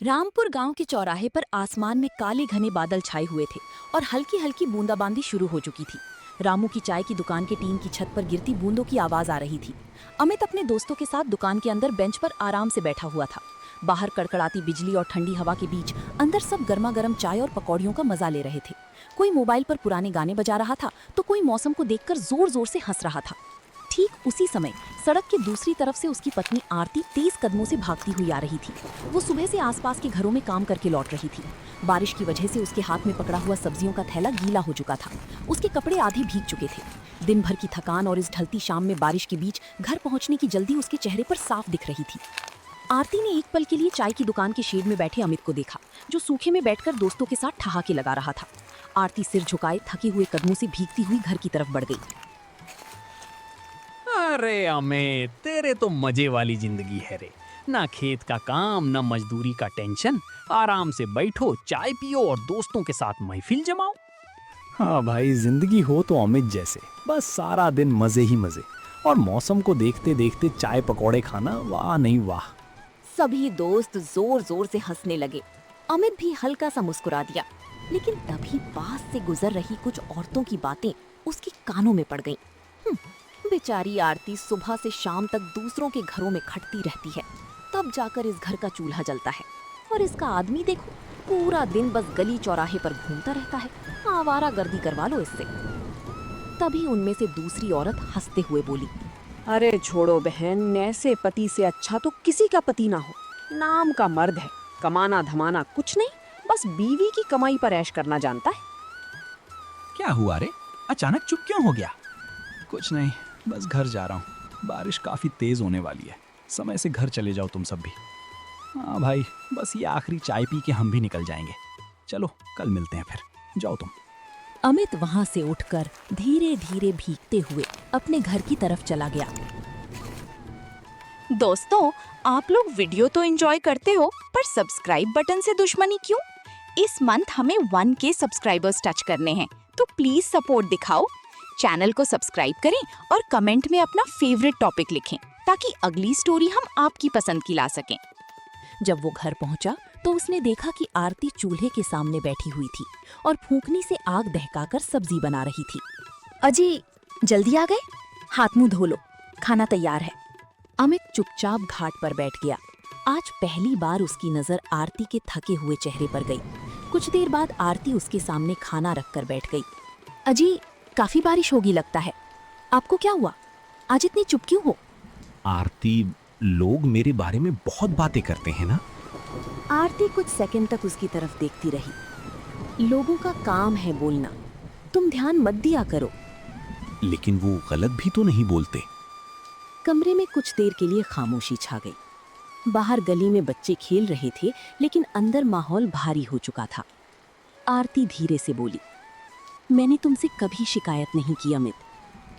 रामपुर गांव के चौराहे पर आसमान में काले घने बादल छाए हुए थे और हल्की हल्की बूंदाबांदी शुरू हो चुकी थी। रामू की चाय की दुकान के टीन की छत पर गिरती बूंदों की आवाज आ रही थी। अमित अपने दोस्तों के साथ दुकान के अंदर बेंच पर आराम से बैठा हुआ था। बाहर कड़कड़ाती बिजली और ठंडी हवा के बीच अंदर सब गर्मा गर्म चाय और पकौड़ियों का मजा ले रहे थे। कोई मोबाइल पर पुराने गाने बजा रहा था तो कोई मौसम को देखकर जोर जोर से हंस रहा था। ठीक उसी समय सड़क के दूसरी तरफ से उसकी पत्नी आरती तेज कदमों से भागती हुई आ रही थी। वो सुबह से आसपास के घरों में काम करके लौट रही थी। बारिश की वजह से उसके हाथ में पकड़ा हुआ सब्जियों का थैला गीला हो चुका था। उसके कपड़े आधे भीग चुके थे। दिन भर की थकान और इस ढलती शाम में बारिश के बीच घर पहुंचने की जल्दी उसके चेहरे पर साफ दिख रही थी। आरती ने एक पल के लिए चाय की दुकान के शेड में बैठे अमित को देखा, जो सूखे में बैठकर दोस्तों के साथ ठहाके लगा रहा था। आरती सिर झुकाए थके हुए कदमों से भीगती हुई घर की तरफ बढ़ गई। अरे अमित, तेरे तो मजे वाली जिंदगी है रे। ना खेत का काम, ना मजदूरी का टेंशन। आराम से बैठो, चाय पियो और दोस्तों के साथ महफिल जमाओ। हाँ भाई, जिंदगी हो तो अमित जैसे, बस सारा दिन मजे ही मजे और मौसम को देखते देखते चाय पकौड़े खाना, वाह नहीं वाह। सभी दोस्त जोर जोर से हंसने लगे। अमित भी हल्का सा मुस्कुरा दिया, लेकिन तभी पास से गुजर रही कुछ औरतों की बातें उसके कानों में पड़ गईं। बेचारी आरती सुबह से शाम तक दूसरों के घरों में खटती रहती है, तब जाकर इस घर का चूल्हा जलता है। और इसका आदमी देखो, पूरा दिन बस गली चौराहे पर घूमता रहता है। आवारागर्दी करवा लो इससे। तभी उनमें से दूसरी औरत हंसते हुए बोली, अरे छोड़ो बहन, ऐसे पति से अच्छा तो किसी का पति ना हो। नाम का मर्द है, कमाना धमाना कुछ नहीं, बस बीवी की कमाई पर ऐश करना जानता है। क्या हुआ रे, अचानक चुप क्यों हो गया? कुछ नहीं, बस घर जा रहा हूँ। बारिश काफी तेज होने वाली है, समय से घर चले जाओ तुम सब भी। हाँ भाई, बस ये आखिरी चाय पी के हम भी निकल जाएंगे। चलो कल मिलते हैं फिर, जाओ तुम। अमित वहां से उठकर धीरे धीरे भीगते हुए अपने घर की तरफ चला गया। दोस्तों, आप लोग वीडियो तो एंजॉय करते हो, पर सब्सक्राइब बटन से दुश्मनी क्यों? इस मंथ हमें 1K सब्सक्राइबर्स टच करने हैं, तो प्लीज सपोर्ट दिखाओ। चैनल को सब्सक्राइब करें और कमेंट में अपना फेवरेट टॉपिक लिखें, ताकि अगली स्टोरी हम आपकी पसंद की ला सकें। जब वो घर पहुंचा तो उसने देखा कि आरती चूल्हे के सामने बैठी हुई थी और फूंकनी से आग दहकाकर सब्जी बना रही थी। अजी, जल्दी आ गए? हाथ मुंह धो लो, खाना तैयार है। अमित चुपचाप घाट पर बैठ गया। आज पहली बार उसकी नजर आरती के थके हुए चेहरे पर गई। कुछ देर बाद आरती उसके सामने खाना रखकर बैठ गई। अजी, काफी बारिश होगी लगता है। आपको क्या हुआ? आज इतनी चुप क्यों हो? आरती, लोग मेरे बारे में बहुत बातें करते हैं ना। आरती कुछ सेकंड तक उसकी तरफ देखती रही। लोगों का काम है बोलना, तुम ध्यान मत दिया करो। लेकिन वो गलत भी तो नहीं बोलते। कमरे में कुछ देर के लिए खामोशी छा गई। बाहर गली में बच्चे खेल रहे थे, लेकिन अंदर माहौल भारी हो चुका था। आरती धीरे से बोली, मैंने तुमसे कभी शिकायत नहीं की अमित,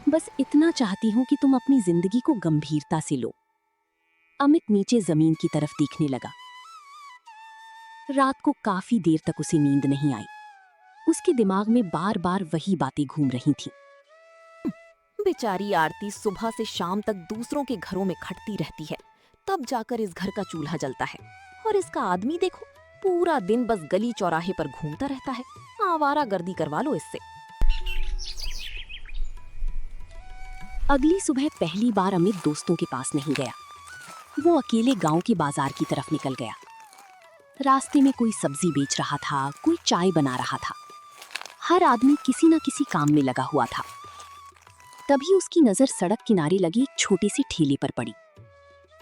बस इतना चाहती हूँ कि तुम अपनी जिंदगी को गंभीरता से लो। अमित नीचे जमीन की तरफ देखने लगा। रात को काफी देर तक उसे नींद नहीं आई। उसके दिमाग में बार बार वही बातें घूम रही थीं। बेचारी आरती सुबह से शाम तक दूसरों के घरों में खटती रहती है, तब जाकर इस घर का चूल्हा जलता है। और इसका आदमी देखो, पूरा दिन बस गली चौराहे पर घूमता रहता है। आवारागर्दी करवा लो इससे। अगली सुबह पहली बार अमित दोस्तों के पास नहीं गया। वो अकेले गांव के बाजार की तरफ निकल गया। रास्ते में कोई सब्जी बेच रहा था, कोई चाय बना रहा था। हर आदमी किसी न किसी काम में लगा हुआ था। तभी उसकी नजर सड़क किनारे लगी एक छोटी सी ठेले पर पड़ी।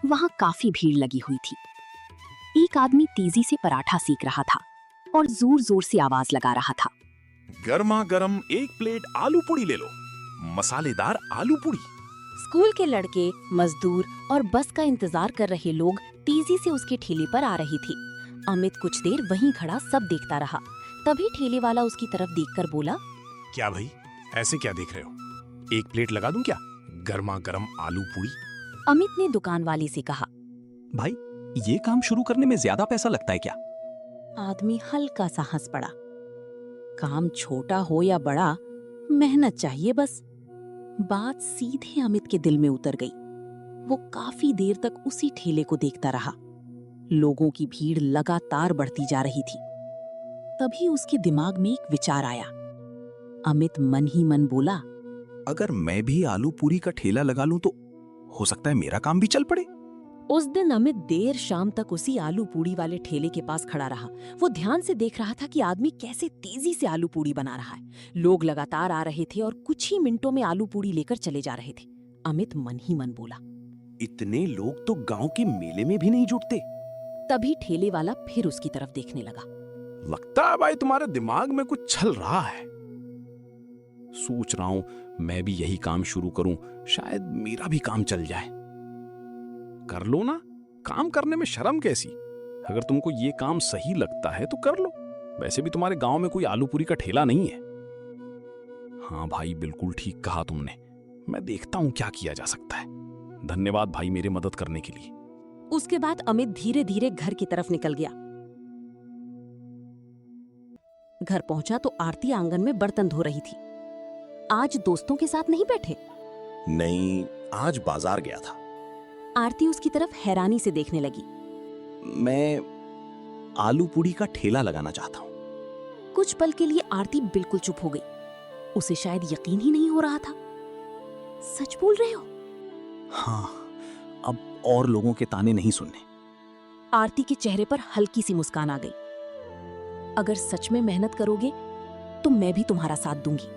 वहां काफी भीड़ लगी हुई थी। एक आदमी तेजी से पराठा सेक रहा था और जोर जोर से आवाज लगा रहा था, गर्मा गर्म एक प्लेट आलू पूड़ी ले लो, मसालेदार आलू पूड़ी। स्कूल के लड़के, मजदूर और बस का इंतजार कर रहे लोग तेजी से उसके ठेले पर आ रही थी। अमित कुछ देर वहीं खड़ा सब देखता रहा। तभी ठेले वाला उसकी तरफ देखकर बोला, क्या भाई, ऐसे क्या देख रहे हो? एक प्लेट लगा दूं क्या? गर्मा गर्म आलू पूड़ी। अमित ने दुकान वाले से कहा। भाई, ये काम शुरू करने में ज्यादा पैसा लगता है क्या? आदमी हल्का सा हंस पड़ा। काम छोटा हो या बड़ा, मेहनत चाहिए बस। बात सीधे अमित के दिल में उतर गई। वो काफी देर तक उसी ठेले को देखता रहा। लोगों की भीड़ लगातार बढ़ती जा रही थी। तभी उसके दिमाग में एक विचार आया। अमित मन ही मन बोला, अगर मैं भी आलू पूरी का ठेला लगा लूं तो हो सकता है मेरा काम भी चल पड़े। उस दिन अमित देर शाम तक उसी आलू पूड़ी वाले ठेले के पास खड़ा रहा। वो ध्यान से देख रहा था कि आदमी कैसे तेजी से आलू पूड़ी बना रहा है। लोग लगातार आ रहे थे और कुछ ही मिनटों में आलू पूड़ी लेकर चले जा रहे थे। अमित मन ही मन बोला, इतने लोग तो गांव के मेले में भी नहीं जुटते। तभी ठेले वाला फिर उसकी तरफ देखने लगा। लगता है भाई तुम्हारे दिमाग में कुछ चल रहा है। सोच रहा हूं मैं भी यही काम शुरू करूं, शायद मेरा भी काम चल जाए। कर लो ना, काम करने में शर्म कैसी। अगर तुमको ये काम सही लगता है तो कर लो। वैसे भी तुम्हारे गांव में कोई आलू पूरी का ठेला नहीं है। हाँ भाई, बिल्कुल ठीक कहा तुमने। मैं देखता हूं क्या किया जा सकता है। धन्यवाद भाई मेरे मदद करने के लिए। उसके बाद अमित धीरे धीरे घर की तरफ निकल गया। घर पहुंचा तो आरती आंगन में बर्तन धो रही थी। आज दोस्तों के साथ नहीं बैठे? नहीं, आज बाजार गया था। आरती उसकी तरफ हैरानी से देखने लगी। मैं आलू पूरी का ठेला लगाना चाहता हूं। कुछ पल के लिए आरती बिल्कुल चुप हो गई। उसे शायद यकीन ही नहीं हो रहा था। सच बोल रहे हो? हाँ, अब और लोगों के ताने नहीं सुनने। आरती के चेहरे पर हल्की सी मुस्कान आ गई। अगर सच में मेहनत करोगे तो मैं भी तुम्हारा साथ दूंगी।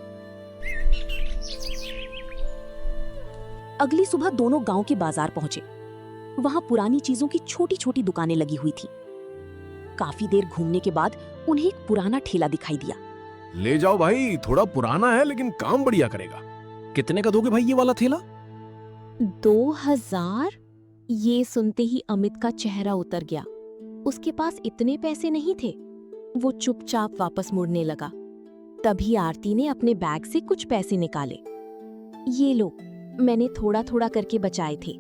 अगली सुबह दोनों गांव के बाजार पहुंचे। वहां पुरानी चीजों की छोटी छोटी दुकानें लगी हुई थी। काफी देर घूमने के बाद उन्हें एक पुराना ठेला दिखाई दिया। ले जाओ भाई, थोड़ा पुराना है लेकिन काम बढ़िया करेगा। कितने का दोगे भाई ये वाला ठेला? 2000? ये सुनते ही अमित का चेहरा उतर गया। उसके पास इतने पैसे नहीं थे। वो चुपचाप वापस मुड़ने लगा। तभी आरती ने अपने बैग से कुछ पैसे निकाले। ये लो, मैंने थोड़ा थोड़ा करके बचाए थे।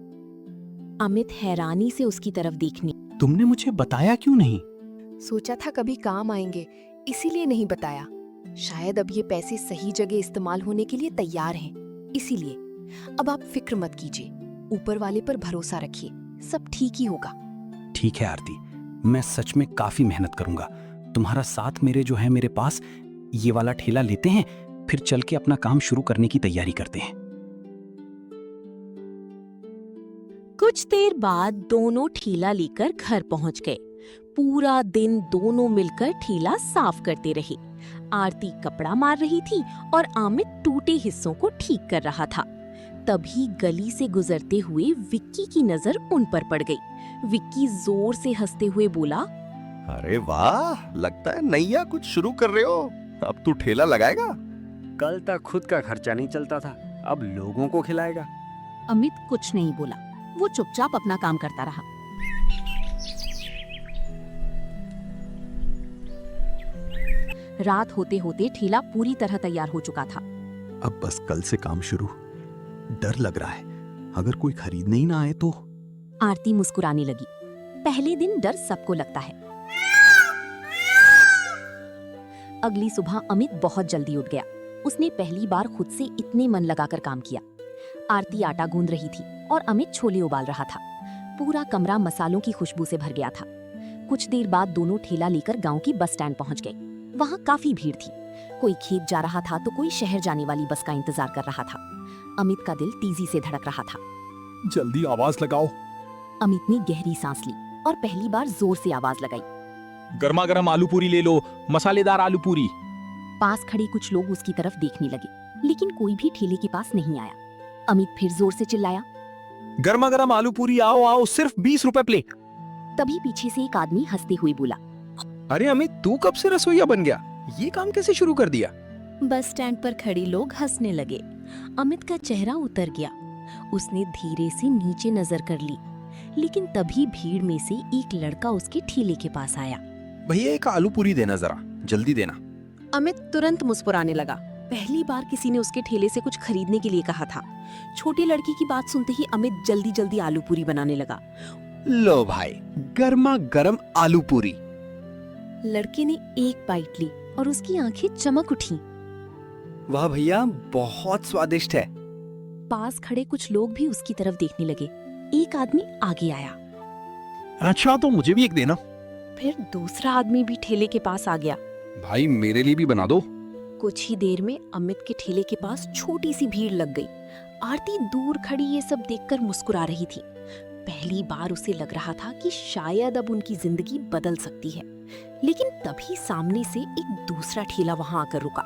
अमित हैरानी से उसकी तरफ देखने। तुमने मुझे बताया क्यों नहीं? सोचा था कभी काम आएंगे, इसीलिए नहीं बताया। शायद अब ये पैसे सही जगह इस्तेमाल होने के लिए तैयार हैं, इसीलिए। अब आप फिक्र मत कीजिए, ऊपर वाले पर भरोसा रखिए, सब ठीक ही होगा। ठीक है आरती, मैं सच में काफी मेहनत करूंगा। तुम्हारा साथ मेरे पास ये वाला ठेला लेते हैं, फिर चल के अपना काम शुरू करने की तैयारी करते हैं। कुछ देर बाद दोनों ठेला लेकर घर पहुंच गए। पूरा दिन दोनों मिलकर ठेला साफ करते रहे। आरती कपड़ा मार रही थी और अमित टूटे हिस्सों को ठीक कर रहा था। तभी गली से गुजरते हुए विक्की की नजर उन पर पड़ गई। विक्की जोर से हंसते हुए बोला, अरे वाह, लगता है नैया कुछ शुरू कर रहे हो। अब तू ठेला लगाएगा? कल तक खुद का खर्चा नहीं चलता था, अब लोगों को खिलाएगा। अमित कुछ नहीं बोला। वो चुपचाप अपना काम करता रहा। रात होते होते ठेला पूरी तरह तैयार हो चुका था। अब बस कल से काम शुरू। डर लग रहा है, अगर कोई खरीदने ही ना आए तो। आरती मुस्कुराने लगी। पहले दिन डर सबको लगता है। अगली सुबह अमित बहुत जल्दी उठ गया। उसने पहली बार खुद से इतने मन लगाकर काम किया। आरती आटा गूंद रही थी और अमित छोले उबाल रहा था। पूरा कमरा मसालों की खुशबू से भर गया था। कुछ देर बाद दोनों ठेला लेकर गांव की बस स्टैंड पहुंच गए। वहां काफी भीड़ थी। कोई खेत जा रहा था तो कोई शहर जाने वाली बस का इंतजार कर रहा था। अमित का दिल तेजी से धड़क रहा था। जल्दी आवाज लगाओ। अमित ने गहरी सांस ली और पहली बार जोर से आवाज लगाई। गर्मा गर्म आलू पूरी ले लो, मसालेदार आलू पूरी। पास खड़े कुछ लोग उसकी तरफ देखने लगे, लेकिन कोई भी ठेले के पास नहीं आया। अमित फिर जोर से चिल्लाया, गर्मा गर्म आलू पूरी, आओ आओ, सिर्फ 20 रुपए प्लेट। तभी पीछे से एक आदमी हंसते हुए बोला, अरे अमित, तू कब से रसोइया बन गया? ये काम कैसे शुरू कर दिया? बस स्टैंड पर खड़े लोग हंसने लगे। अमित का चेहरा उतर गया। उसने धीरे से नीचे नजर कर ली, लेकिन तभी भीड़ में से एक लड़का उसके ठेले के पास आया। भैया एक आलू पूरी देना, जरा जल्दी देना। अमित तुरंत मुस्कुराने लगा। पहली बार किसी ने उसके ठेले से कुछ खरीदने के लिए कहा था। छोटी लड़की की बात सुनते ही अमित जल्दी जल्दी आलू पूरी बनाने लगा। लो भाई, गर्मा गर्म आलू पूरी। लड़के ने एक बाइट ली और उसकी आंखें चमक उठी। वाह भैया, बहुत स्वादिष्ट है। पास खड़े कुछ लोग भी उसकी तरफ देखने लगे। एक आदमी आगे आया। अच्छा तो मुझे भी एक देना। फिर दूसरा आदमी भी ठेले के पास आ गया। भाई मेरे लिए भी बना दो। कुछ ही देर में अमित के ठेले के पास छोटी सी भीड़ लग गई। आरती दूर खड़ी ये सब देखकर मुस्कुरा रही थी। पहली बार उसे लग रहा था कि शायद अब उनकी जिंदगी बदल सकती है। लेकिन तभी सामने से एक दूसरा ठेला वहां आकर रुका।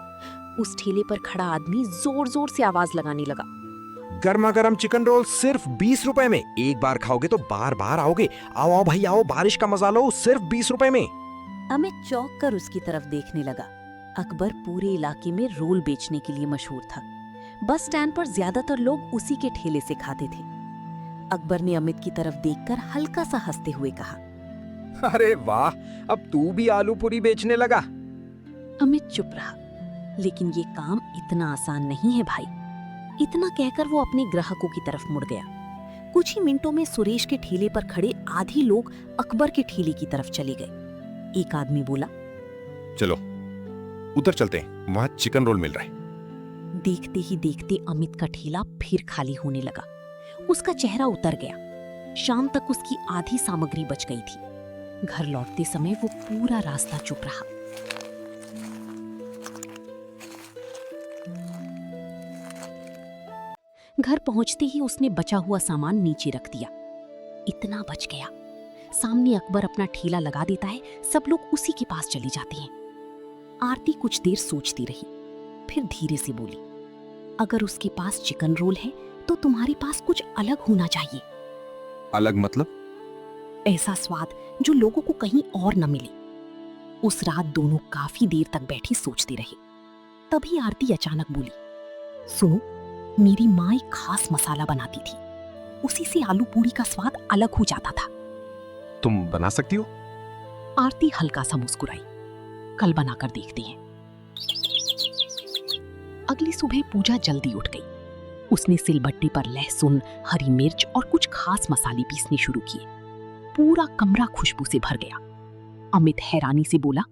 उस ठेले पर खड़ा आदमी जोर जोर से आवाज लगाने लगा। गर्मा गर्म चिकन रोल सिर्फ 20 रुपए में। एक बार खाओगे तो बार बार आओगे। आओ आओ भाई आओ, बारिश का मजा लो सिर्फ 20 रुपए में। अमित चौंक कर उसकी तरफ देखने लगा। अकबर पूरे इलाके में रोल बेचने के लिए मशहूर था। बस स्टैंड पर ज्यादातर लोग उसी के ठेले से खाते थे। अकबर ने अमित की तरफ देखकर हल्का सा हंसते हुए कहा, अरे वाह, अब तू भी आलू पूरी बेचने लगा। अमित चुप रहा। लेकिन ये काम इतना आसान नहीं है भाई। इतना कहकर वो अपने ग्राहकों की तरफ मुड़ गया। कुछ ही मिनटों में सुरेश के ठेले पर खड़े आधी लोग अकबर के ठेले की तरफ चले गए। एक आदमी बोला, चलो उधर चलते हैं, वहां चिकन रोल मिल रहा है। देखते ही देखते अमित का ठेला फिर खाली होने लगा। उसका चेहरा उतर गया। शाम तक उसकी आधी सामग्री बच गई थी। घर लौटते समय वो पूरा रास्ता चुप रहा। घर पहुंचते ही उसने बचा हुआ सामान नीचे रख दिया। इतना बच गया। सामने अकबर अपना ठेला लगा देता है, सब लोग उसी के पास चले जाते हैं। आरती कुछ देर सोचती रही, फिर धीरे से बोली, अगर उसके पास चिकन रोल है तो तुम्हारे पास कुछ अलग होना चाहिए। अलग मतलब? ऐसा स्वाद जो लोगों को कहीं और न मिले। उस रात दोनों काफी देर तक बैठे सोचते रहे। तभी आरती अचानक बोली, सुनो, मेरी माँ एक खास मसाला बनाती थी। उसी से आलू पूरी का स्वाद अलग हो जाता था। तुम बना सकती हो? आरती हल्का सा मुस्कुराई। कल बनाकर देखते हैं। अगली सुबह पूजा जल्दी उठ गई। उसने सिलबट्टे पर लहसुन, हरी मिर्च और कुछ खास मसाले पीसने शुरू किए। पूरा कमरा खुशबू से भर गया। अमित हैरानी से बोला,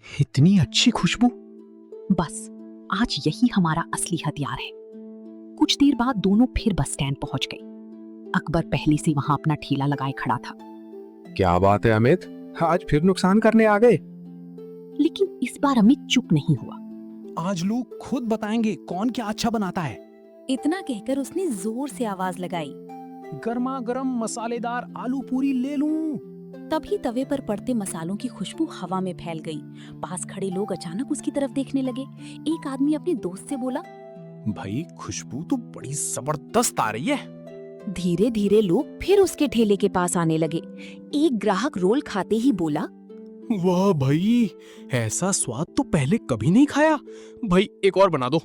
इतनी अच्छी खुशबू? बस आज यही हमारा असली हथियार है। कुछ देर बाद दोनों फिर बस स्टैंड पहुंच गए। अकबर पहले से वहां अपना ठेला लगाए खड़ा था। क्या बात है अमित, आज फिर नुकसान करने आ गए। लेकिन इस बार अमित चुप नहीं हुआ। आज लोग खुद बताएंगे कौन क्या अच्छा बनाता है। इतना कहकर उसने जोर से आवाज लगाई, गर्मा गर्म मसालेदार आलू पूरी ले लूं। तभी तवे पर पड़ते मसालों की खुशबू हवा में फैल गई। पास खड़े लोग अचानक उसकी तरफ देखने लगे। एक आदमी अपने दोस्त से बोला, भाई खुशबू तो बड़ी जबरदस्त आ रही है। धीरे धीरे लोग फिर उसके ठेले के पास आने लगे। एक ग्राहक रोल खाते ही बोला, वाह भाई, ऐसा स्वाद तो पहले कभी नहीं खाया। भाई एक और बना दो।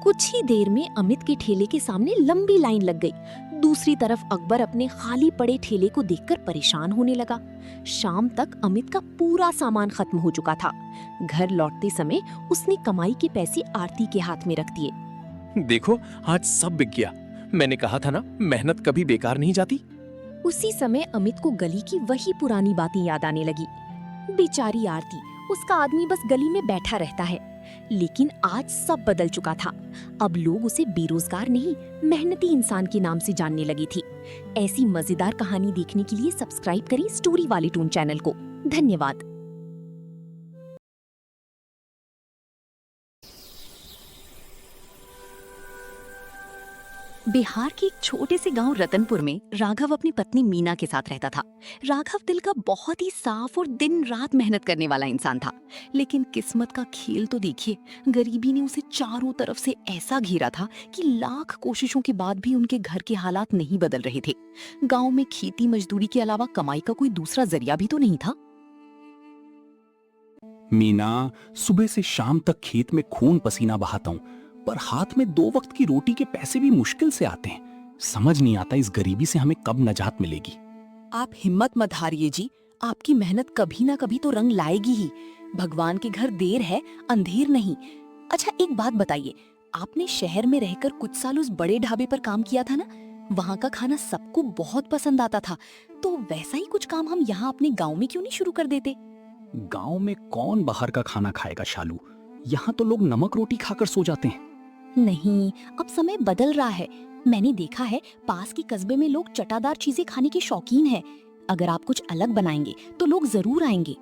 कुछ ही देर में अमित के ठेले के सामने लंबी लाइन लग गई। दूसरी तरफ अकबर अपने खाली पड़े ठेले को देखकर परेशान होने लगा। शाम तक अमित का पूरा सामान खत्म हो चुका था। घर लौटते समय उसने कमाई के पैसे आरती के हाथ में रख दिए। देखो आज सब बिक गया। मैंने कहा था ना, मेहनत कभी बेकार नहीं जाती। उसी समय अमित को गली की वही पुरानी बातें याद आने लगी। बेचारी आरती, उसका आदमी बस गली में बैठा रहता है। लेकिन आज सब बदल चुका था। अब लोग उसे बेरोजगार नहीं, मेहनती इंसान के नाम से जानने लगी थी। ऐसी मजेदार कहानी देखने के लिए सब्सक्राइब करें स्टोरी वाली टून चैनल को। धन्यवाद। बिहार के एक छोटे से गांव रतनपुर में राघव अपनी पत्नी मीना के साथ रहता था। राघव दिल का बहुत ही साफ और दिन रात मेहनत करने वाला इंसान था। लेकिन किस्मत का खेल तो देखिए, गरीबी ने उसे चारों तरफ से ऐसा घेरा था कि लाख कोशिशों के बाद भी उनके घर के हालात नहीं बदल रहे थे। गांव में खेती मजदूरी के अलावा कमाई का कोई दूसरा जरिया भी तो नहीं था। मीना, सुबह से शाम तक खेत में खून पसीना बहाता हूँ, पर हाथ में 2 वक्त की रोटी के पैसे भी मुश्किल से आते हैं। समझ नहीं आता इस गरीबी से हमें कब नजात मिलेगी। आप हिम्मत मत हारिए जी, आपकी मेहनत कभी ना कभी तो रंग लाएगी ही। भगवान के घर देर है, अंधेर नहीं। अच्छा एक बात बताइए, आपने शहर में रहकर कुछ साल उस बड़े ढाबे पर काम किया था ना? वहाँ का खाना सबको बहुत पसंद आता था। तो वैसा ही कुछ काम हम यहाँ अपने गाँव में क्यों नहीं शुरू कर देते? गाँव में कौन बाहर का खाना खाएगा शालू? यहाँ तो लोग नमक रोटी खाकर सो जाते हैं। नहीं, अब समय बदल रहा है। मैंने देखा है पास के कस्बे में लोग चटादार चीजें खाने के शौकीन हैं। अगर आप कुछ अलग बनाएंगे तो लोग जरूर आएंगे।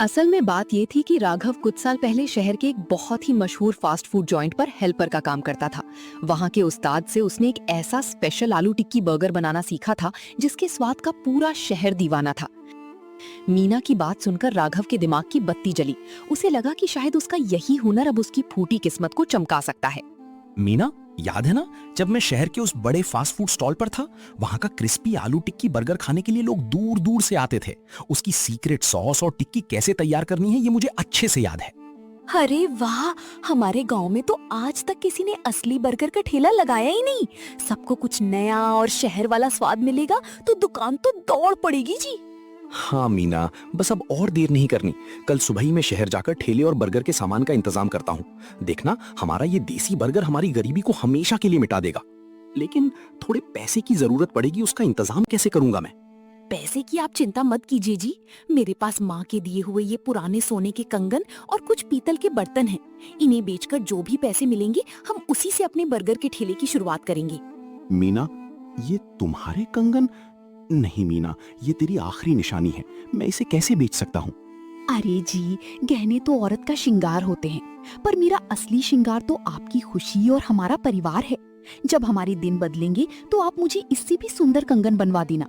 असल में बात ये थी कि राघव कुछ साल पहले शहर के एक बहुत ही मशहूर फास्ट फूड जॉइंट पर हेल्पर का काम करता था। वहाँ के उस्ताद से उसने एक ऐसा स्पेशल आलू टिक्की बर्गर बनाना सीखा था जिसके स्वाद का पूरा शहर दीवाना था। मीना की बात सुनकर राघव के दिमाग की बत्ती जली। उसे लगा कि शायद उसका यही हुनर अब उसकी फूटी किस्मत को चमका सकता है। मीना, याद है ना जब मैं शहर के उस बड़े फास्ट फूड स्टॉल पर था? वहां का क्रिस्पी आलू टिक्की बर्गर खाने के लिए लोग दूर दूर से आते थे। उसकी सीक्रेट सॉस और टिक्की कैसे तैयार करनी है ये मुझे अच्छे से याद है। अरे वाह, हमारे गांव में तो आज तक किसी ने असली बर्गर का ठेला लगाया ही नहीं। सबको कुछ नया और शहर वाला स्वाद मिलेगा तो दुकान तो दौड़ पड़ेगी जी। हाँ मीना, बस अब और देर नहीं करनी। कल सुबह ही मैं शहर जाकर ठेले और बर्गर के सामान का इंतजाम करता हूँ। देखना, हमारा ये देसी बर्गर हमारी गरीबी को हमेशा के लिए मिटा देगा। लेकिन थोड़े पैसे की जरूरत पड़ेगी, उसका इंतजाम कैसे करूंगा मैं? पैसे की आप चिंता मत कीजिए जी। मेरे पास माँ के दिए हुए ये पुराने सोने के कंगन और कुछ पीतल के बर्तन हैं। इन्हें बेचकर जो भी पैसे मिलेंगे हम उसी से अपने बर्गर के ठेले की शुरुआत करेंगे। मीना, ये तुम्हारे कंगन? नहीं मीना, ये तेरी आखिरी निशानी है। मैं इसे कैसे बेच सकता हूँ? अरे जी, गहने तो औरत का श्रृंगार होते हैं, पर मेरा असली श्रृंगार तो आपकी खुशी और हमारा परिवार है। जब हमारे दिन बदलेंगे तो आप मुझे इससे भी सुंदर कंगन बनवा देना।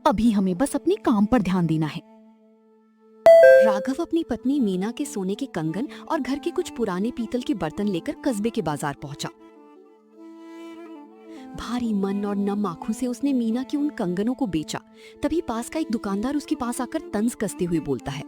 अभी हमें बस अपने काम पर ध्यान देना है। राघव अपनी पत्नी मीना के सोने के कंगन और घर के कुछ पुराने पीतल के बर्तन लेकर कस्बे के बाजार पहुंचा। भारी मन और नम आंखों से उसने मीना की उन कंगनों को बेचा। तभी पास का एक दुकानदार उसके पास आकर तंज कसते हुए बोलता है,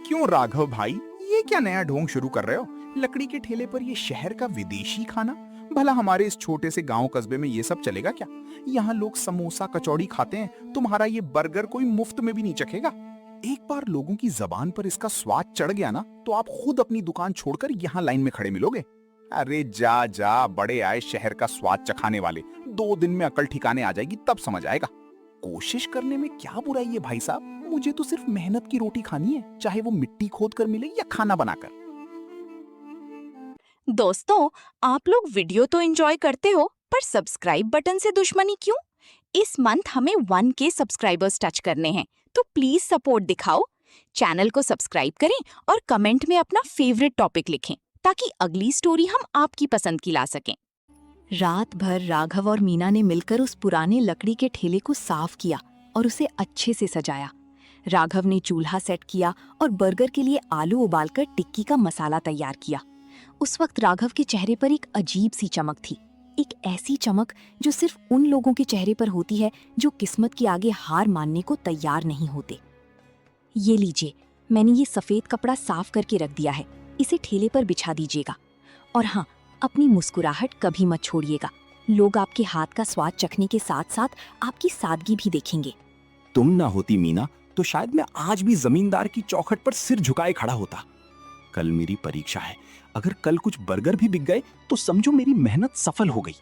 क्यों राघव भाई, ये क्या नया ढोंग शुरू कर रहे हो? लकड़ी के ठेले पर ये शहर का विदेशी खाना? भला हमारे इस छोटे से गांव कस्बे में ये सब चलेगा क्या? यहाँ लोग समोसा कचौड़ी खाते हैं, तुम्हारा ये बर्गर कोई मुफ्त में भी नहीं चखेगा। एक बार लोगों की जबान पर इसका स्वाद चढ़ गया ना तो आप खुद अपनी दुकान छोड़कर यहाँ लाइन में खड़े मिलोगे। अरे जा जा, बड़े आए शहर का स्वाद चखाने वाले। 2 दिन में अकल ठिकाने आ जाएगी, तब समझ आएगा। कोशिश करने में क्या बुराई है भाई साहब? मुझे तो सिर्फ मेहनत की रोटी खानी है, चाहे वो मिट्टी खोद कर मिले या खाना बनाकर। दोस्तों, आप लोग वीडियो तो एंजॉय करते हो, पर सब्सक्राइब बटन से दुश्मनी क्यों? इस मंथ हमें 1K सब्सक्राइबर्स टच करने हैं, तो प्लीज सपोर्ट दिखाओ। चैनल को सब्सक्राइब करें और कमेंट में अपना फेवरेट टॉपिक लिखें ताकि अगली स्टोरी हम आपकी पसंद की ला सकें। रात भर राघव और मीना ने मिलकर उस पुराने लकड़ी के ठेले को साफ किया और उसे अच्छे से सजाया। राघव ने चूल्हा सेट किया और बर्गर के लिए आलू उबालकर टिक्की का मसाला तैयार किया। उस वक्त राघव के चेहरे पर एक अजीब सी चमक थी, एक ऐसी चमक जो सिर्फ उन लोगों के चेहरे पर होती है जो किस्मत के आगे हार मानने को तैयार नहीं होते। ये लीजिए, मैंने ये सफेद कपड़ा साफ करके रख दिया है, इसे ठेले पर बिछा दीजिएगा। और हाँ, अपनी मुस्कुराहट कभी मत छोड़िएगा। लोग आपके हाथ का स्वाद चखने के साथ साथ आपकी सादगी भी देखेंगे। तुम ना होती मीना तो शायद मैं आज भी जमींदार की चौखट पर सिर झुकाए खड़ा होता। कल मेरी परीक्षा है, अगर कल कुछ बर्गर भी बिक गए तो समझो मेरी मेहनत सफल हो गई।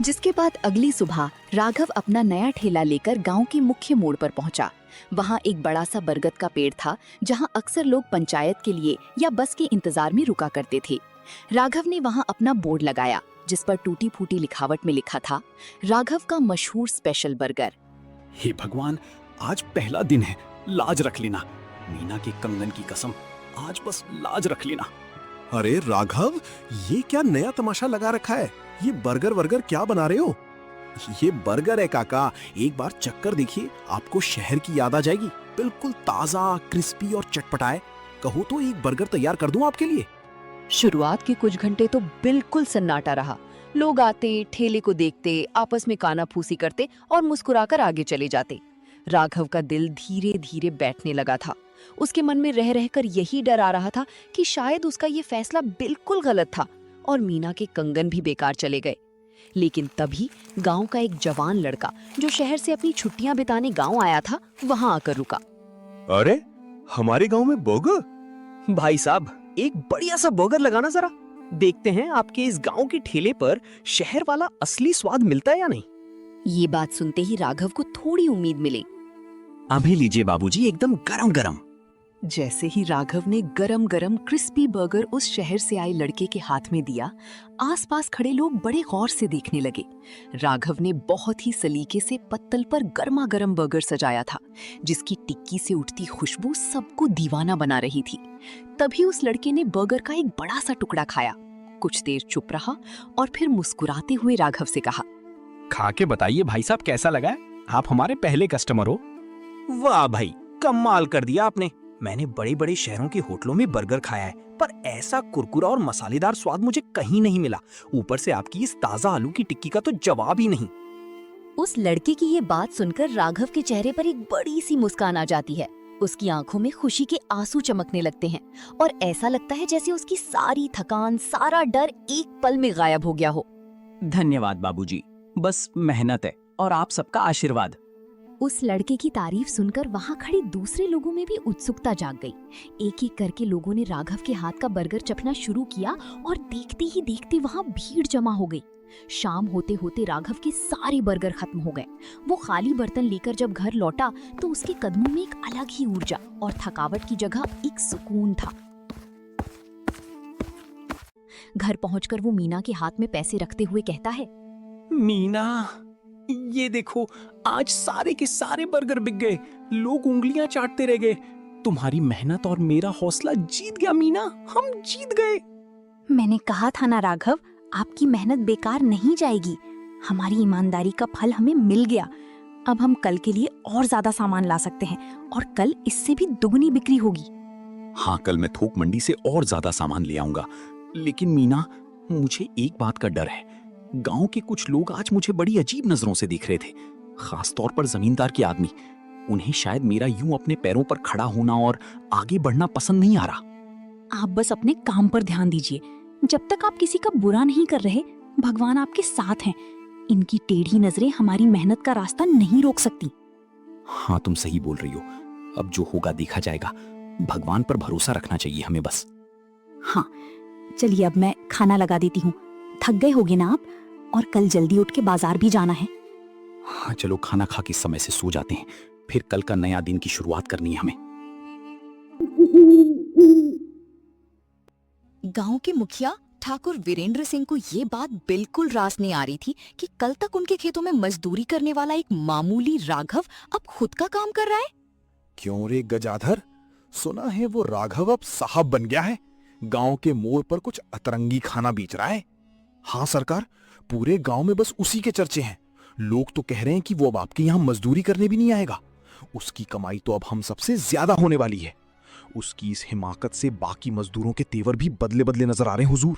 जिसके बाद अगली सुबह राघव अपना नया ठेला लेकर गांव के मुख्य मोड़ पर पहुंचा। वहां एक बड़ा सा बरगद का पेड़ था जहां अक्सर लोग पंचायत के लिए या बस के इंतजार में रुका करते थे। राघव ने वहां अपना बोर्ड लगाया जिस पर टूटी फूटी लिखावट में लिखा था, राघव का मशहूर स्पेशल बर्गर। हे भगवान, आज पहला दिन है, लाज रख लेना। मीना के कंगन की कसम, आज बस लाज रख लेना। अरे राघव, ये क्या नया तमाशा लगा रखा है? ये बर्गर वर्गर क्या बना रहे हो? ये बर्गर है काका, एक बार चक्कर देखिए, आपको शहर की याद आ जाएगी। बिल्कुल ताजा, क्रिस्पी और चटपटा। कहो तो एक बर्गर तैयार कर दूं आपके लिए। शुरुआत के कुछ घंटे तो बिल्कुल सन्नाटा रहा। लोग आते, ठेले को देखते, आपस में कानाफूसी करते और मुस्कुराकर आगे चले जाते। राघव का दिल धीरे धीरे बैठने लगा था। उसके मन में रह रहकर यही डर आ रहा था कि शायद उसका ये फैसला बिल्कुल गलत था और मीना के कंगन भी बेकार चले गए। लेकिन तभी गांव का एक जवान लड़का जो शहर से अपनी छुट्टियां बिताने गांव आया था, वहां आकर रुका। अरे, हमारे गांव में बर्गर? भाई साहब, एक बढ़िया सा बर्गर लगाना जरा। देखते हैं आपके इस गांव के ठेले पर शहर वाला असली स्वाद मिलता है या नहीं। ये बात सुनते ही राघव को थोड़ी उम्मीद मिली। अभी लीजिए बाबूजी, एकदम गरम गरम। जैसे ही राघव ने गरम गरम क्रिस्पी बर्गर उस शहर से आए लड़के के हाथ में दिया, आसपास खड़े लोग बड़े गौर से देखने लगे। राघव ने बहुत ही सलीके से पत्तल पर गर्मा गर्म बर्गर सजाया था, जिसकी टिक्की से उठती खुशबू सबको दीवाना बना रही थी। तभी उस लड़के ने बर्गर का एक बड़ा सा टुकड़ा खाया, कुछ देर चुप रहा और फिर मुस्कुराते हुए राघव से कहा, खा के बताइए भाई साहब कैसा लगा है? आप हमारे पहले कस्टमर हो। वाह भाई, कमाल कर दिया आपने। मैंने बड़े बड़े शहरों के होटलों में बर्गर खाया है, पर ऐसा कुरकुरा और मसालेदार स्वाद मुझे कहीं नहीं मिला। ऊपर से आपकी इस ताजा आलू की टिक्की का तो जवाब ही नहीं। उस लड़के की ये बात सुनकर राघव के चेहरे पर एक बड़ी सी मुस्कान आ जाती है। उसकी आंखों में खुशी के आंसू चमकने लगते हैं और ऐसा लगता है जैसे उसकी सारी थकान, सारा डर एक पल में गायब हो गया हो। धन्यवाद बाबूजी, बस मेहनत है और आप सबका आशीर्वाद। उस लड़के की तारीफ सुनकर वहां खड़े दूसरे लोगों में भी उत्सुकता जाग गई। एक एक करके लोगों ने राघव के हाथ का बर्गर चखना शुरू किया और देखते ही देखते वहां भीड़ जमा हो गई। शाम होते होते राघव के सारे बर्गर खत्म हो गए। वो खाली बर्तन लेकर जब घर लौटा तो उसके कदमों में एक अलग ही ऊर्जा और थकावट की जगह एक सुकून था। घर पहुंचकर वो मीना के हाथ में पैसे रखते हुए कहता है, मीना, ये देखो, आज सारे के सारे बर्गर बिक गए। लोग उंगलियां चाटते रह गए। तुम्हारी मेहनत और मेरा हौसला जीत गया मीना, हम जीत गए। मैंने कहा था ना राघव, आपकी मेहनत बेकार नहीं जाएगी। हमारी ईमानदारी का फल हमें मिल गया। अब हम कल के लिए और ज्यादा सामान ला सकते हैं और कल इससे भी दुगनी बिक्री होगी। हाँ, कल मैं थोक मंडी से और ज्यादा सामान ले आऊंगा। लेकिन मीना, मुझे एक बात का डर है। गांव के कुछ लोग आज मुझे बड़ी अजीब नजरों से देख रहे थे, खास तौर पर जमींदार के आदमी। उन्हें शायद मेरा यूं अपने पैरों पर खड़ा होना और आगे बढ़ना पसंद नहीं आ रहा। आप बस अपने काम पर ध्यान दीजिए। जब तक आप किसी का बुरा नहीं कर रहे, भगवान आपके साथ हैं। इनकी टेढ़ी नजरें हमारी मेहनत का रास्ता नहीं रोक सकती। हाँ, तुम सही बोल रही हो। अब जो होगा देखा जाएगा। भगवान पर भरोसा रखना चाहिए हमें बस। हाँ, चलिए अब मैं खाना लगा देती हूँ। थक गए होगे ना आप, और कल जल्दी उठ के बाजार भी जाना है। हाँ चलो, खाना खा के समय से सो जाते हैं, फिर कल का नया दिन की शुरुआत करनी है हमें। गांव के मुखिया ठाकुर वीरेंद्र सिंह को ये बात बिल्कुल रास नहीं आ रही थी कि कल तक उनके खेतों में मजदूरी करने वाला एक मामूली राघव अब खुद का काम कर रहा है। क्यों रे गजाधर, सुना है वो राघव अब साहब बन गया है, गांव के मोड़ पर कुछ अतरंगी खाना बेच रहा है। हाँ सरकार, पूरे गांव में बस उसी के चर्चे हैं। लोग तो कह रहे हैं कि वो अब आपके यहाँ मजदूरी करने भी नहीं आएगा। उसकी कमाई तो अब हम सबसे ज्यादा होने वाली है। उसकी इस हिमाकत से बाकी मजदूरों के तेवर भी बदले बदले नजर आ रहे हैं हुजूर।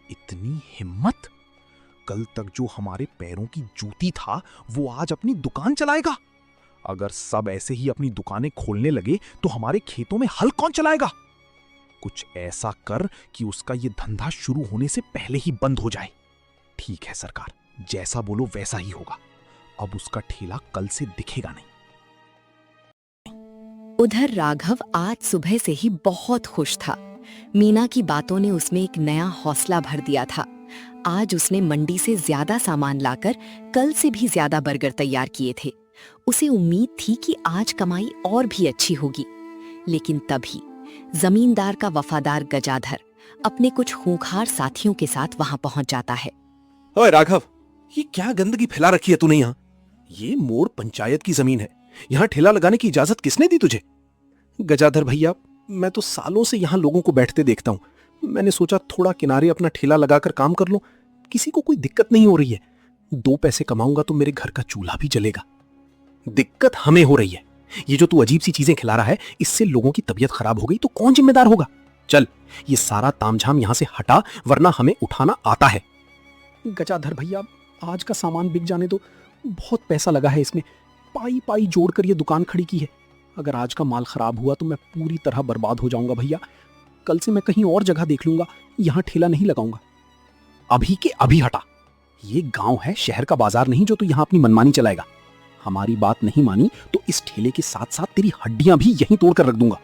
इतनी हिम्मत! कल तक जो हमारे पैरों की जूती था, वो आज अपनी दुकान चलाएगा। अगर सब ऐसे ही अपनी दुकानें खोलने लगे तो हमारे खेतों में हल कौन चलाएगा? कुछ ऐसा कर कि उसका ये धंधा शुरू होने से पहले ही बंद हो जाए। ठीक है सरकार, जैसा बोलो वैसा ही होगा। अब उसका ठेला कल से दिखेगा नहीं। उधर राघव आज सुबह से ही बहुत खुश था। मीना की बातों ने उसमें एक नया हौसला भर दिया था। आज उसने मंडी से ज्यादा सामान लाकर कल से भी ज्यादा बर्गर तैयार किए थे। उसे उम्मीद थी कि आज कमाई और भी अच्छी होगी। लेकिन तभी जमींदार का वफादार गजाधर अपने कुछ खूंखार साथियों के साथ वहां पहुंच जाता है। ओए राघव, ये क्या गंदगी फैला रखी है तूने यहाँ? ये मोड़ पंचायत की जमीन है, यहाँ ठेला लगाने की इजाजत किसने दी तुझे? गजाधर भैया, मैं तो सालों से यहाँ लोगों को बैठते देखता हूँ। मैंने सोचा थोड़ा किनारे अपना ठेला लगाकर काम कर लूं। किसी को कोई दिक्कत नहीं हो रही है। 2 पैसे कमाऊंगा तो मेरे घर का चूल्हा भी जलेगा। दिक्कत हमें हो रही है। ये जो तू अजीब सी चीजें खिला रहा है, इससे लोगों की तबीयत खराब हो गई तो कौन जिम्मेदार होगा? चल, ये सारा तामझाम यहां से हटा, वरना हमें उठाना आता है। गजाधर भैया, आज का सामान बिक जाने दो। बहुत पैसा लगा है इसमें, पाई पाई जोड़कर ये दुकान खड़ी की है। अगर आज का माल खराब हुआ तो मैं पूरी तरह बर्बाद हो जाऊंगा भैया। कल से मैं कहीं और जगह देख लूंगा, यहां ठेला नहीं लगाऊंगा। अभी के अभी हटा। ये गांव है, शहर का बाजार नहीं जो तू यहां अपनी मनमानी चलाएगा। हमारी बात नहीं मानी तो इस ठेले के साथ साथ तेरी हड्डियां भी यहीं तोड़कर रख दूंगा।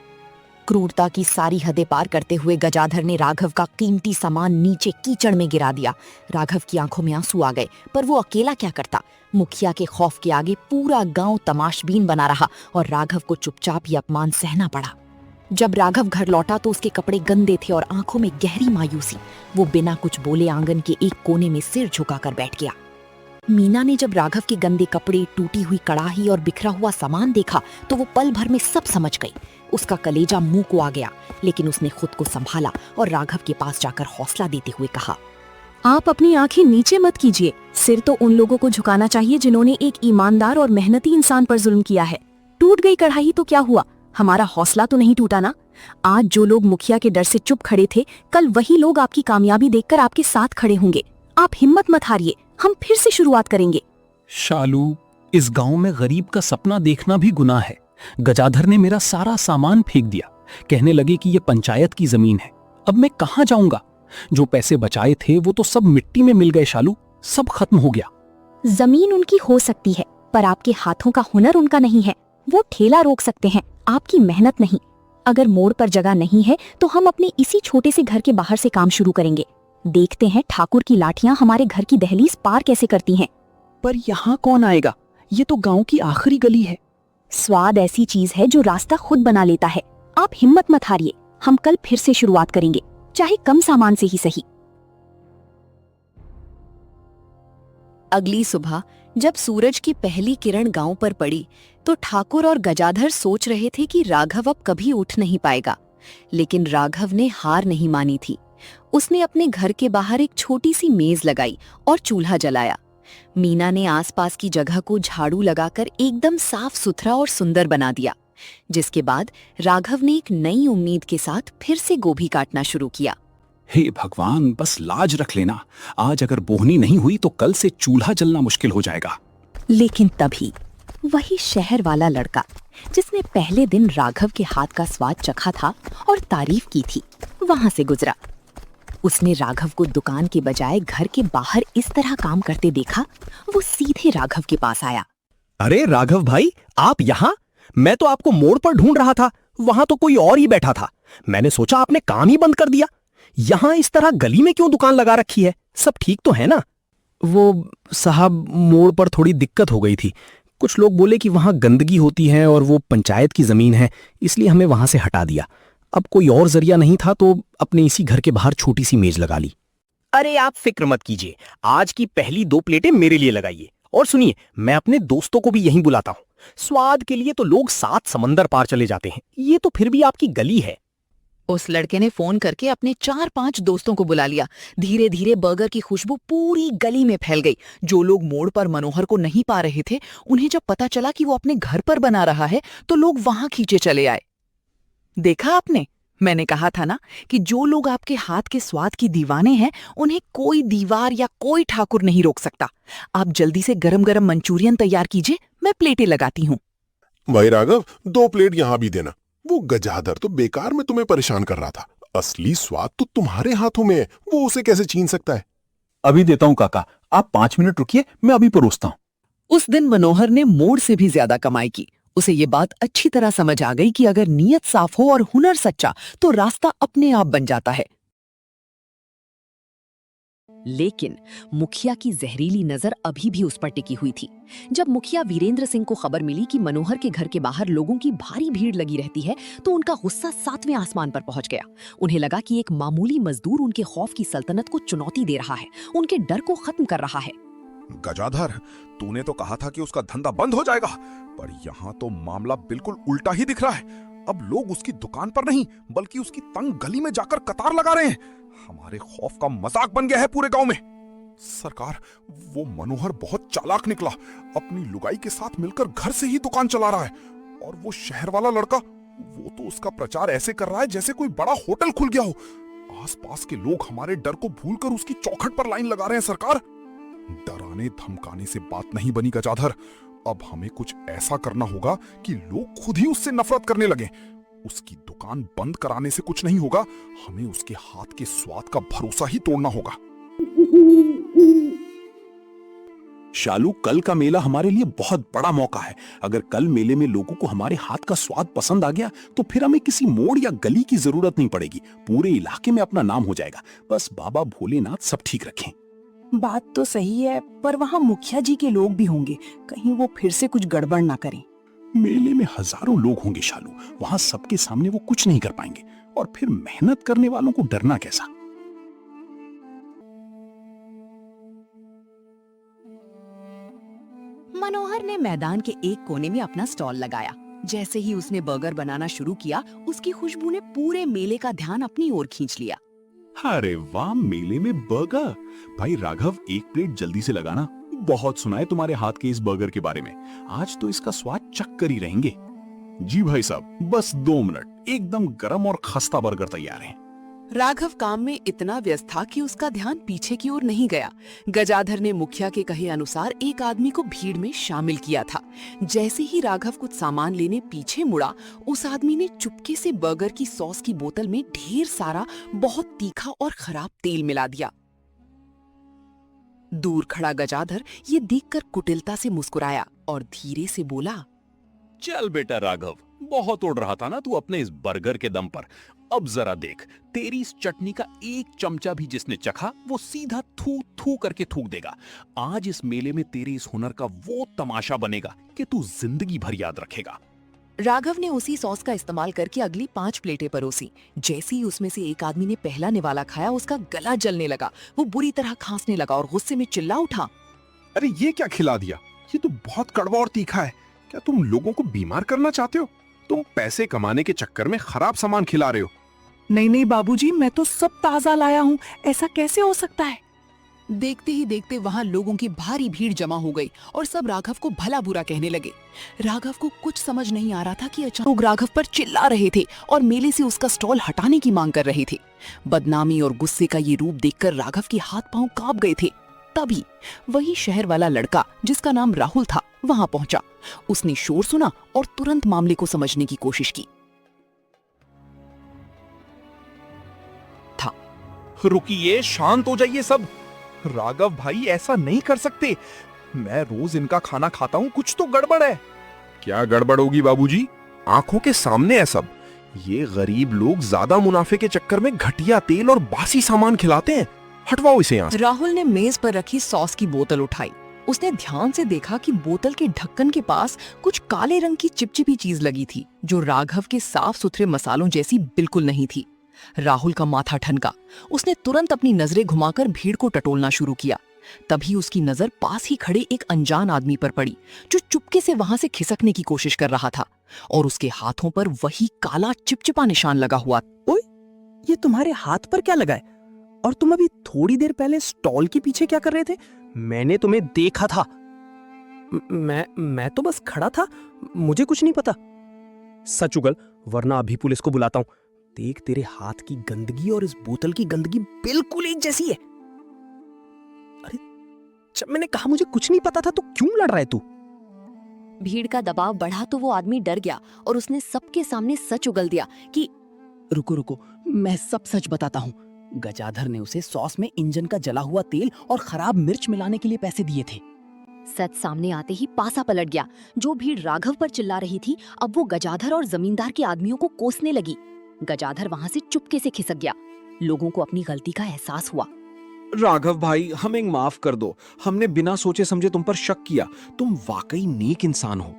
क्रूरता की सारी हदें पार करते हुए गजाधर ने राघव का कीमती सामान नीचे कीचड़ में गिरा दिया। राघव की आंखों में आंसू आ गए, पर वो अकेला क्या करता। मुखिया के खौफ के आगे पूरा गांव तमाशबीन बना रहा और राघव को चुपचाप ये अपमान सहना पड़ा। जब राघव घर लौटा तो उसके कपड़े गंदे थे और आंखों में गहरी मायूसी। वो बिना कुछ बोले आंगन के एक कोने में सिर झुकाकर बैठ गया। मीना ने जब राघव के गंदे कपड़े, टूटी हुई कड़ाही और बिखरा हुआ सामान देखा तो वो पल भर में सब समझ गई। उसका कलेजा मुंह को आ गया, लेकिन उसने खुद को संभाला और राघव के पास जाकर हौसला देते हुए कहा, आप अपनी आंखें नीचे मत कीजिए। सिर तो उन लोगों को झुकाना चाहिए जिन्होंने एक ईमानदार और मेहनती इंसान पर जुल्म किया है। टूट गई कढ़ाई तो क्या हुआ, हमारा हौसला तो नहीं टूटा ना। आज जो लोग मुखिया के डर से चुप खड़े थे, कल वही लोग आपकी कामयाबी देखकर आपके साथ खड़े होंगे। आप हिम्मत मत हारिए, हम फिर से शुरुआत करेंगे। शालू, इस गांव में गरीब का सपना देखना भी गुनाह है। गजाधर ने मेरा सारा सामान फेंक दिया, कहने लगे कि ये पंचायत की जमीन है। अब मैं कहां जाऊंगा? जो पैसे बचाए थे वो तो सब मिट्टी में मिल गए शालू, सब खत्म हो गया। जमीन उनकी हो सकती है, पर आपके हाथों का हुनर उनका नहीं है। वो ठेला रोक सकते हैं, आपकी मेहनत नहीं। अगर मोड़ पर जगह नहीं है तो हम अपने इसी छोटे से घर के बाहर से काम शुरू करेंगे। देखते हैं ठाकुर की लाठियां हमारे घर की दहलीज पार कैसे करती हैं। पर यहाँ कौन आएगा? ये तो गांव की आखिरी गली है। स्वाद ऐसी चीज है जो रास्ता खुद बना लेता है। आप हिम्मत मत हारिए, हम कल फिर से शुरुआत करेंगे, चाहे कम सामान से ही सही। अगली सुबह जब सूरज की पहली किरण गांव पर पड़ी तो ठाकुर और गजाधर सोच रहे थे कि राघव अब कभी उठ नहीं पाएगा। लेकिन राघव ने हार नहीं मानी थी। उसने अपने घर के बाहर एक छोटी सी मेज लगाई और चूल्हा जलाया। मीना ने आसपास की जगह को झाड़ू लगाकर एकदम साफ सुथरा और सुंदर बना दिया, जिसके बाद राघव ने एक नई उम्मीद के साथ फिर से गोभी काटना शुरू किया। हे भगवान, बस लाज रख लेना। आज अगर बोहनी नहीं हुई तो कल से चूल्हा जलना मुश्किल हो जाएगा। लेकिन तभी वही शहर वाला लड़का जिसने पहले दिन राघव के हाथ का स्वाद चखा था और तारीफ की थी, वहां से गुजरा। उसने राघव को दुकान के बजाय घर के बाहर इस तरह काम करते देखा। वो सीधे राघव के पास आया। अरे राघव भाई, आप यहाँ? मैं तो आपको मोड़ पर ढूंढ रहा था, वहां तो कोई और ही बैठा था। मैंने सोचा आपने काम ही बंद कर दिया। यहाँ इस तरह गली में क्यों दुकान लगा रखी है? सब ठीक तो है ना? वो साहब, मोड़ पर थोड़ी दिक्कत हो गई थी। कुछ लोग बोले कि वहां गंदगी होती है और वो पंचायत की जमीन है, इसलिए हमें वहां से हटा दिया। अब कोई और जरिया नहीं था तो अपने इसी घर के बाहर छोटी सी मेज लगा ली। अरे आप फिक्र मत कीजिए, आज की पहली 2 प्लेटें मेरे लिए लगाइए। और सुनिए, मैं अपने दोस्तों को भी यहीं बुलाता हूँ। स्वाद के लिए तो लोग 7 समंदर पार चले जाते हैं, ये तो फिर भी आपकी गली है। उस लड़के ने फोन करके अपने 4-5 दोस्तों को बुला लिया। धीरे धीरे बर्गर की खुशबू पूरी गली में फैल गई। जो लोग मोड़ पर मनोहर को नहीं पा रहे थे, उन्हें जब पता चला कि वो अपने घर पर बना रहा है तो लोग वहां खींचे चले आए। देखा आपने, मैंने कहा था ना कि जो लोग आपके हाथ के स्वाद की दीवाने हैं, उन्हें कोई दीवार या कोई ठाकुर नहीं रोक सकता। आप जल्दी से गरम गरम मंचूरियन तैयार कीजिए, मैं प्लेटें लगाती हूँ। भाई राघव, 2 प्लेट यहाँ भी देना। वो गजाधर तो बेकार में तुम्हें परेशान कर रहा था। असली स्वाद तो तुम्हारे हाथों में है, वो उसे कैसे छीन सकता है? अभी देता हूँ काका, आप 5 मिनट रुकिए, मैं अभी परोसता हूँ। उस दिन मनोहर ने मोड़ से भी ज्यादा कमाई की। उसे ये बात अच्छी तरह समझ आ गई कि अगर नीयत साफ हो और हुनर सच्चा तो रास्ता अपने आप बन जाता है। लेकिन मुखिया की जहरीली नजर अभी भी उस पर टिकी हुई थी। जब मुखिया वीरेंद्र सिंह को खबर मिली कि मनोहर के घर के बाहर लोगों की भारी भीड़ लगी रहती है, तो उनका गुस्सा 7वें आसमान पर पहुंच गया। उन्हें लगा कि एक मामूली मजदूर उनके खौफ की सल्तनत को चुनौती दे रहा है, उनके डर को खत्म कर रहा है। गजाधर, तूने तो कहा था कि उसका धंधा बंद हो जाएगा, पर यहाँ तो मामला बिल्कुल उल्टा ही दिख रहा है। अब लोग उसकी दुकान पर नहीं बल्कि उसकी तंग गली में जाकर कतार लगा रहे हैं। हमारे खौफ का मजाक बन गया है पूरे गांव में। सरकार, वो मनोहर बहुत चालाक निकला। अपनी लुगाई के साथ मिलकर घर से ही दुकान चला रहा है। और वो शहर वाला लड़का, वो तो उसका प्रचार ऐसे कर रहा है जैसे कोई बड़ा होटल खुल गया हो। आसपास के लोग हमारे डर को भूलकर उसकी चौखट पर लाइन लगा रहे हैं। सरकार, डराने धमकाने से बात नहीं बनी गजाधर। अब हमें कुछ ऐसा करना होगा कि लोग खुद ही उससे नफरत करने लगे। उसकी दुकान बंद कराने से कुछ नहीं होगा, हमें उसके हाथ के स्वाद का भरोसा ही तोड़ना होगा। शालू, कल का मेला हमारे लिए बहुत बड़ा मौका है। अगर कल मेले में लोगों को हमारे हाथ का स्वाद पसंद आ गया तो फिर हमें किसी मोड़ या गली की जरूरत नहीं पड़ेगी। पूरे इलाके में अपना नाम हो जाएगा। बस बाबा भोलेनाथ सब ठीक रखें। बात तो सही है, पर वहाँ मुखिया जी के लोग भी होंगे, कहीं वो फिर से कुछ गड़बड़ ना करें। मेले में हजारों लोग होंगे शालू, वहां सबके सामने वो कुछ नहीं कर पाएंगे, और फिर मेहनत करने वालों को डरना कैसा? मनोहर ने मैदान के एक कोने में अपना स्टॉल लगाया। जैसे ही उसने बर्गर बनाना शुरू किया, उसकी खुशबू ने पूरे मेले का ध्यान अपनी ओर खींच लिया। अरे वाह, मेले में बर्गर! भाई राघव, एक प्लेट जल्दी से लगाना। बहुत सुना है तुम्हारे हाथ के इस बर्गर के बारे में, आज तो इसका स्वाद चख कर ही रहेंगे। जी भाई साहब, बस 2 मिनट, एकदम गरम और खस्ता बर्गर तैयार है। राघव काम में इतना व्यस्त था कि उसका ध्यान पीछे की ओर नहीं गया। गजाधर ने मुखिया के कहे अनुसार एक आदमी को भीड़ में शामिल किया था। जैसे ही राघव कुछ सामान लेने पीछे मुड़ा, उस आदमी ने चुपके से बर्गर की सॉस की बोतल में ढेर सारा बहुत तीखा और खराब तेल मिला दिया। दूर खड़ा गजाधर ये देखकर कुटिलता से मुस्कुराया और धीरे से बोला, चल बेटा राघव, बहुत उड़ रहा था ना तू अपने इस बर्गर के दम पर। अब जरा देख, तेरी इस चटनी का एक चमचा भी जिसने चखा वो सीधा थू थू करके थूक देगा। आज इस मेले में तेरे इस हुनर का वो तमाशा बनेगा कि तू जिंदगी भर याद रखेगा। राघव ने उसी सॉस का इस्तेमाल करके अगली 5 प्लेटें परोसी। जैसे ही उसमें से एक आदमी ने पहला निवाला खाया, उसका गला जलने लगा। वो बुरी तरह खांसने लगा और गुस्से में चिल्ला उठा, अरे ये क्या खिला दिया? ये तो बहुत कड़वा और तीखा है। क्या तुम लोगों को बीमार करना चाहते हो? तुम पैसे कमाने के चक्कर में खराब सामान खिला रहे हो। नहीं नहीं बाबूजी, मैं तो सब ताजा लाया हूँ, ऐसा कैसे हो सकता है? देखते ही देखते वहाँ लोगों की भारी भीड़ जमा हो गई और सब राघव को भला बुरा कहने लगे। राघव को कुछ समझ नहीं आ रहा था कि अचानक लोग राघव पर चिल्ला रहे थे और मेले से उसका स्टॉल हटाने की मांग कर रहे थे। बदनामी और गुस्से का ये रूप देखकर राघव के हाथ पांव कांप गए थे। तभी वही शहर वाला लड़का जिसका नाम राहुल था वहां पहुंचा। उसने शोर सुना और तुरंत मामले को समझने की कोशिश की। रुकिए, शांत हो जाइए सब। राघव भाई, ऐसा नहीं कर सकते। मैं रोज इनका खाना खाता हूँ, कुछ तो गड़बड़ है। क्या गड़बड़ होगी बाबूजी? आंखों के सामने है सब। ये गरीब लोग ज्यादा मुनाफे के चक्कर में घटिया तेल और बासी सामान खिलाते हैं। हटवाओ इसे यहाँ से। राहुल ने मेज पर रखी सॉस की बोतल उठाई। उसने ध्यान से देखा कि बोतल के ढक्कन के पास कुछ काले रंग की चिपचिपी चीज लगी थी, जो राघव के साफ सुथरे मसालों जैसी बिल्कुल नहीं थी। राहुल का माथा ठनका। उसने तुरंत अपनी नजरें घुमाकर भीड़ को टटोलना शुरू किया। तभी उसकी नजर पास ही खड़े एक अनजान आदमी पर पड़ी, जो चुपके से वहां से खिसकने की कोशिश कर रहा था और उसके हाथों पर वही काला चिपचिपा निशान लगा हुआ। ओए, ये तुम्हारे हाथ पर क्या लगा है? और तुम अभी थोड़ी देर पहले स्टॉल के पीछे क्या कर रहे थे? मैंने तुम्हें देखा था। मैं तो बस खड़ा था, मुझे कुछ नहीं पता। सच उगल, वरना अभी पुलिस को बुलाता हूं। देख, तेरे हाथ की गंदगी और इस बोतल की गंदगी बिल्कुल एक जैसी है। अरे, जब मैंने कहा मुझे कुछ नहीं पता था तो क्यों लड़ रहा है तू? भीड़ का दबाव बढ़ा तो वो आदमी डर गया और उसने सबके सामने सच उगल दिया कि रुको रुको, मैं सब सच बताता हूँ। गजाधर ने उसे सॉस में इंजन का जला हुआ तेल और खराब मिर्च मिलाने के लिए पैसे दिए थे। सच सामने आते ही पासा पलट गया। जो भीड़ राघव पर चिल्ला रही थी, अब वो गजाधर और जमींदार के आदमियों को कोसने लगी। गजाधर वहां से चुपके से खिसक गया। लोगों को अपनी गलती का एहसास हुआ। राघव भाई, हमें माफ कर दो। हमने बिना सोचे समझे तुम पर शक किया। तुम वाकई नेक इंसान हो।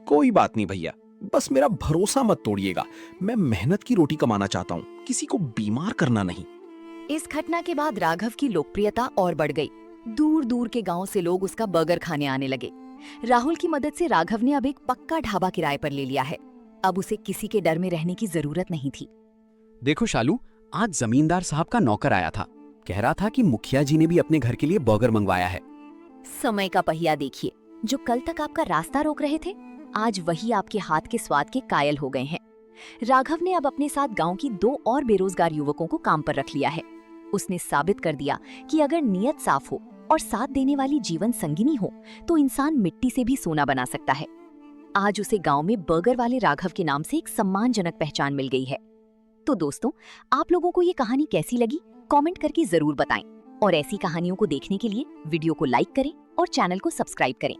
कोई बात नहीं भैया, बस मेरा भरोसा मत तोड़िएगा। मैं मेहनत की रोटी कमाना चाहता हूँ, किसी को बीमार करना नहीं। इस घटना के बाद राघव की लोकप्रियता और बढ़ गई। दूर दूर के गांव से लोग उसका बर्गर खाने आने लगे। राहुल की मदद से राघव ने अब एक पक्का ढाबा किराए पर ले लिया है। अब उसे किसी के डर में रहने की जरूरत नहीं थी। देखो शालू, आज जमींदार साहब का नौकर आया था। कह रहा था कि मुखिया जी ने भी अपने घर के लिए बर्गर मंगवाया है। समय का पहिया देखिए, जो कल तक आपका रास्ता रोक रहे थे, आज वही आपके हाथ के स्वाद के कायल हो गए हैं। राघव ने अब अपने साथ गांव की 2 और बेरोजगार युवकों को काम पर रख लिया है। उसने साबित कर दिया कि अगर नीयत साफ हो और साथ देने वाली जीवन संगिनी हो तो इंसान मिट्टी से भी सोना बना सकता है। आज उसे गांव में बर्गर वाले राघव के नाम से एक सम्मानजनक पहचान मिल गई है। तो दोस्तों, आप लोगों को ये कहानी कैसी लगी, कमेंट करके जरूर बताएं। और ऐसी कहानियों को देखने के लिए वीडियो को लाइक करें और चैनल को सब्सक्राइब करें।